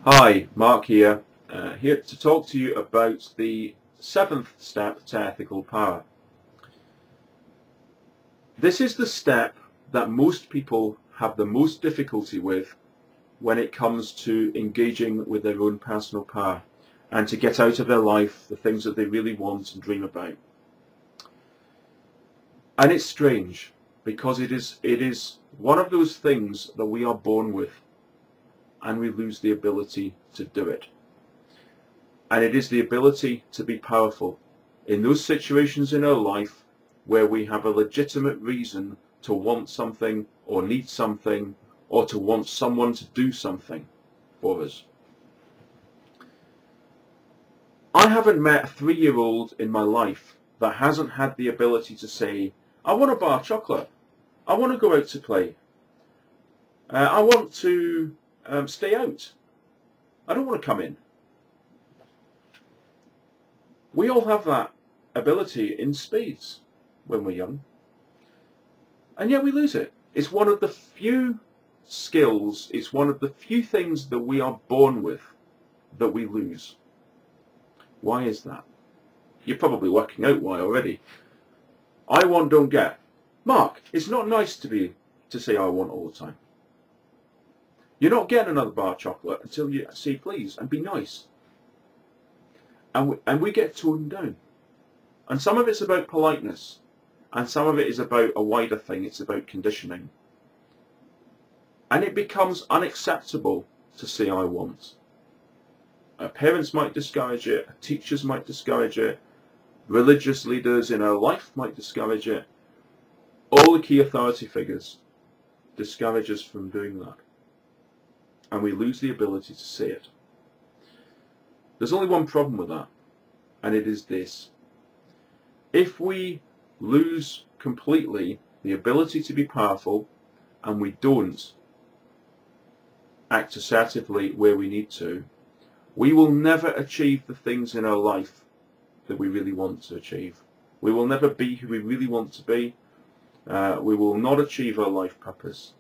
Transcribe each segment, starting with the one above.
Hi, Mark here, here to talk to you about the seventh step to ethical power. This is the step that most people have the most difficulty with when it comes to engaging with their own personal power and to get out of their life the things that they really want and dream about. And it's strange because it is one of those things that we are born with and we lose the ability to do it. And it is the ability to be powerful in those situations in our life where we have a legitimate reason to want something or need something or to want someone to do something for us. I haven't met a 3-year-old in my life that hasn't had the ability to say, I want a bar of chocolate, I want to go out to play, I want to stay out, I don't want to come in. We all have that ability in spades when we're young, and yet we lose it. It's one of the few skills, it's one of the few things that we are born with that we lose. Why is that? You're probably working out why already. I want, don't get. Mark, it's not nice to say I want all the time. You're not getting another bar of chocolate until you say please and be nice. And we get toned down. And some of it's about politeness, and some of it is about a wider thing, it's about conditioning. And it becomes unacceptable to say I want. Parents might discourage it, teachers might discourage it, religious leaders in our life might discourage it. All the key authority figures discourage us from doing that. And we lose the ability to say it. There's only one problem with that, and it is this. If we lose completely the ability to be powerful and we don't act assertively where we need to, we will never achieve the things in our life that we really want to achieve. We will never be who we really want to be. We will not achieve our life purpose.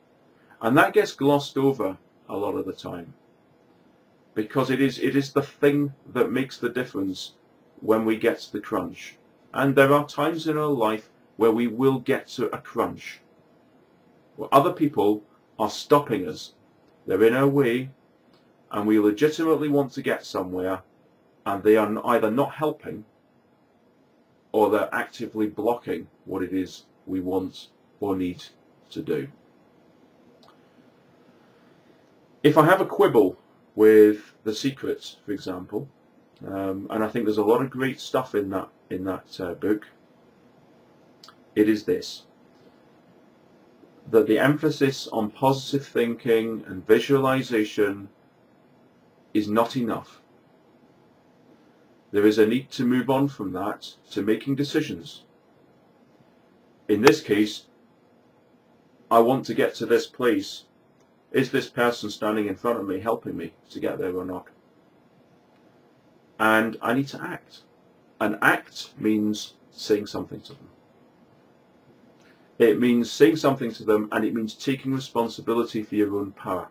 And that gets glossed over a lot of the time, because it is the thing that makes the difference when we get to the crunch. And there are times in our life where we will get to a crunch, where other people are stopping us. They're in our way, and we legitimately want to get somewhere, and they are either not helping or they're actively blocking what it is we want or need to do. If I have a quibble with The Secret, for example, and I think there's a lot of great stuff in that book, it is this: that the emphasis on positive thinking and visualization is not enough. There is a need to move on from that to making decisions. In this case, I want to get to this place. Is this person standing in front of me helping me to get there or not? And I need to act. And act means saying something to them. It means saying something to them, and it means taking responsibility for your own power.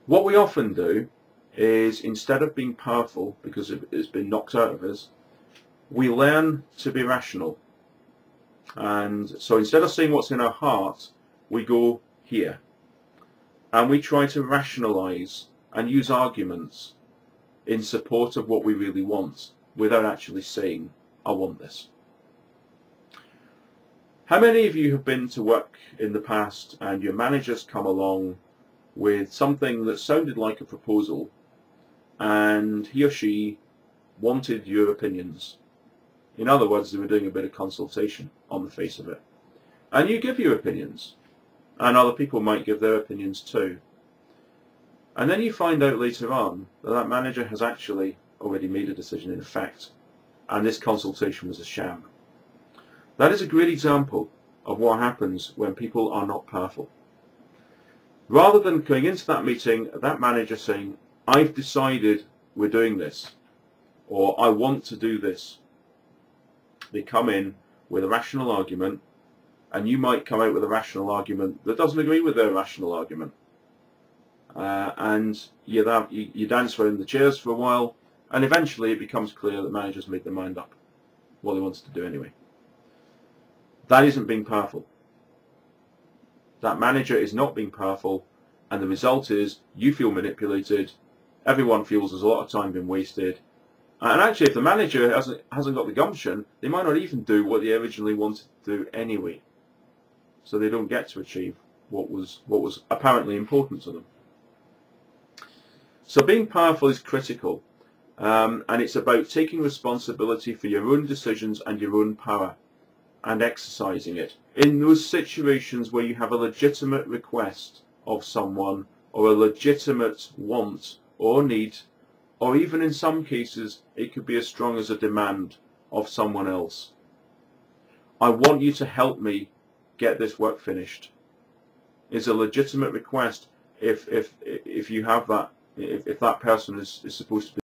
What we often do is, instead of being powerful because it's been knocked out of us, we learn to be rational. And so instead of saying what's in our heart, we go here. And we try to rationalize and use arguments in support of what we really want, without actually saying, I want this. How many of you have been to work in the past and your manager's come along with something that sounded like a proposal, and he or she wanted your opinions? In other words, they were doing a bit of consultation on the face of it. And you give your opinions, and other people might give their opinions too. And then you find out later on that that manager has actually already made a decision in effect, and this consultation was a sham. That is a great example of what happens when people are not powerful. Rather than going into that meeting, that manager saying, I've decided we're doing this, or I want to do this, they come in with a rational argument, and you might come out with a rational argument that doesn't agree with their rational argument. and you dance around the chairs for a while, and eventually it becomes clear that managers made their mind up what they wanted to do anyway. That isn't being powerful. That manager is not being powerful, and the result is you feel manipulated, everyone feels there's a lot of time being wasted, and actually if the manager hasn't got the gumption, they might not even do what they originally wanted to do anyway. So they don't get to achieve what was apparently important to them. So being powerful is critical, and it's about taking responsibility for your own decisions and your own power, and exercising it. In those situations where you have a legitimate request of someone, or a legitimate want or need, or even in some cases it could be as strong as a demand of someone else. I want you to help me get this work finished. Is a legitimate request if you have that, if that person is supposed to be